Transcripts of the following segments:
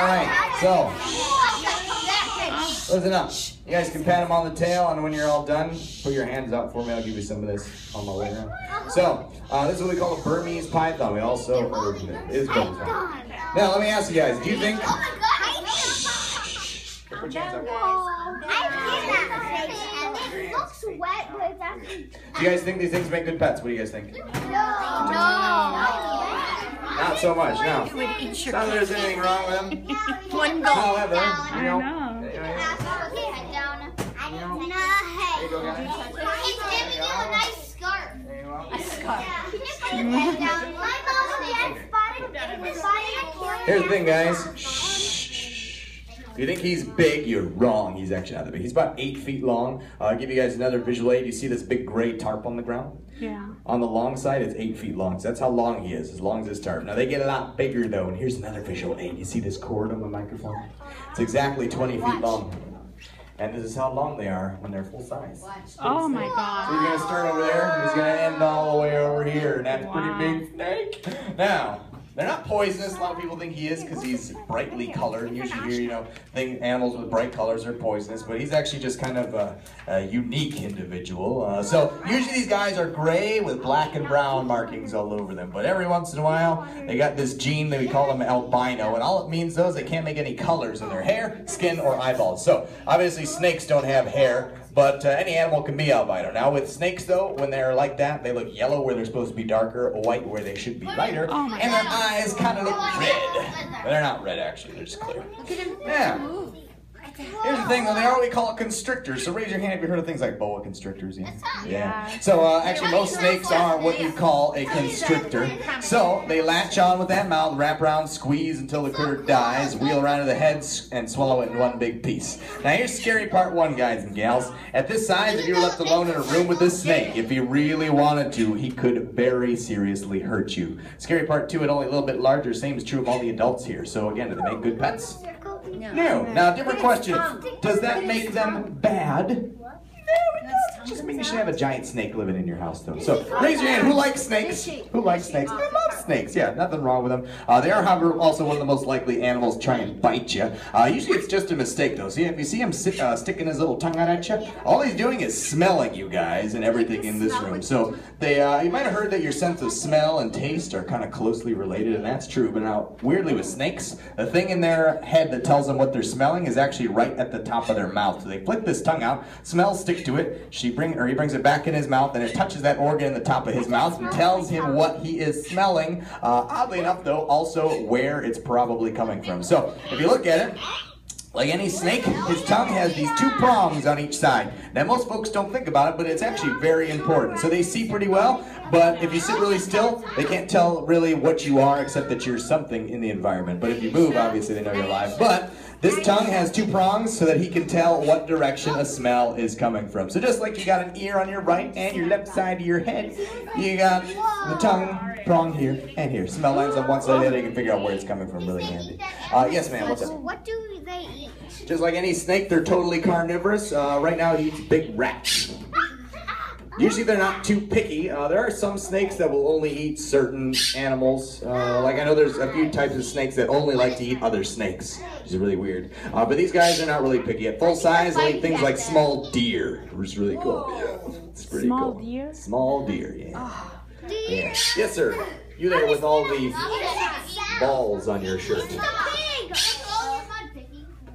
right, so listen up. You guys can pat him on the tail, and when you're all done, put your hands out for me. I'll give you some of this on my way around. So, this is what we call a Burmese python. We also, is Burmese python. Now, let me ask you guys, do you think... Put your hands up. It looks wet, but it's actually... Do you guys think these things make good pets? What do you guys think? No. Not so much, no. Not that there's anything wrong with them. However, you know... There you go, guys. It's giving you a nice scarf. There you go. A scarf. Can you put your head down? My mom again spotted. Here's the thing, guys. If you think he's big, you're wrong. He's actually not that big. He's about 8 feet long. I'll give you guys another visual aid. You see this big gray tarp on the ground? Yeah. On the long side, it's 8 feet long. So that's how long he is, as long as this tarp. Now, they get a lot bigger, though. And here's another visual aid. You see this cord on the microphone? It's exactly 20 feet long. And this is how long they are when they're full size. Oh my God. So he's going to start over there, and he's going to end all the way over here. And that's a pretty big snake. Now, they're not poisonous. A lot of people think he is because he's brightly colored. Usually here, you know, animals with bright colors are poisonous, but he's actually just kind of a unique individual. So usually these guys are gray with black and brown markings all over them, but every once in a while they got this gene that we call them albino, and all it means though is they can't make any colors in their hair, skin, or eyeballs. So obviously snakes don't have hair, but any animal can be albino. Now with snakes though, when they're like that, they look yellow where they're supposed to be darker, or white where they should be lighter, and their eyes kind of look red. But they're not red actually, they're just clear. Yeah. Here's the thing though, they are what we call constrictors. So raise your hand if you've heard of things like boa constrictors. Yeah. So actually most snakes are what you call a constrictor. So they latch on with that mouth, wrap around, squeeze until the critter dies, wheel around to the head, and swallow it in one big piece. Now here's scary part one, guys and gals. At this size, if you were left alone in a room with this snake, if he really wanted to, he could very seriously hurt you. Scary part two, it only a little bit larger. Same is true of all the adults here. So again, do they make good pets? No. Now, different question. Does that make them bad? No, it doesn't. Just mean you should have a giant snake living in your house, though. So, raise your hand. Who likes snakes? Who likes snakes? I love snakes. Yeah, nothing wrong with them. They are, however, also one of the most likely animals to try and bite you. Usually, it's just a mistake, though. See, if you see him sticking his little tongue out at you, all he's doing is smelling you guys and everything in this room. So, you might have heard that your sense of smell and taste are kind of closely related, and that's true. But now, weirdly with snakes, the thing in their head that tells them what they're smelling is actually right at the top of their mouth. So they flick this tongue out, smells stick to it. He brings it back in his mouth, and it touches that organ in the top of his mouth and tells him what he is smelling. Oddly enough, though, also where it's probably coming from. So if you look at it, like any snake, his tongue has these 2 prongs on each side. Now, most folks don't think about it, but it's actually very important. So they see pretty well, but if you sit really still, they can't tell really what you are except that you're something in the environment. But if you move, obviously they know you're alive. But this tongue has 2 prongs so that he can tell what direction a smell is coming from. So just like you got an ear on your right and your left side of your head, you got the tongue prong here and here. Smell lines on one side of the other, you can figure out where it's coming from. Really handy. Yes, ma'am, what's up? What do they eat? Just like any snake, they're totally carnivorous. Right now he eats big rats. Usually they're not too picky. There are some snakes that will only eat certain animals. Like I know there's a few types of snakes that only like to eat other snakes, which is really weird. But these guys are not really picky. At full size, they eat things like small deer, which is really cool. Yeah, it's pretty cool. Small deer? Small deer, yeah. Yeah. Yes, sir. You there with all the balls on your shirt.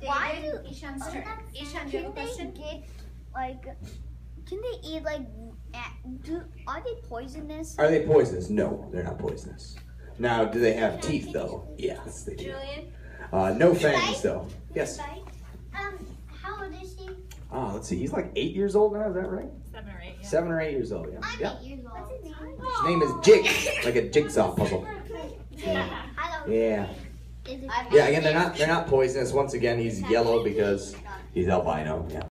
Why do Ishan, do you have a question? Can they eat like? Are they poisonous? Are they poisonous? No, they're not poisonous. Now, do they have teeth though? Yes, they do. No fangs though. Yes. How old is he? Let's see. He's like 8 years old now. Is that right? 7 or 8. Yeah. 7 or 8 years old. Yeah. I'm 8 years old. What's his name? His name is Jig, like a jigsaw puzzle. Yeah. Yeah. Yeah. Again, they're not poisonous. Once again, he's yellow because he's albino. Yeah.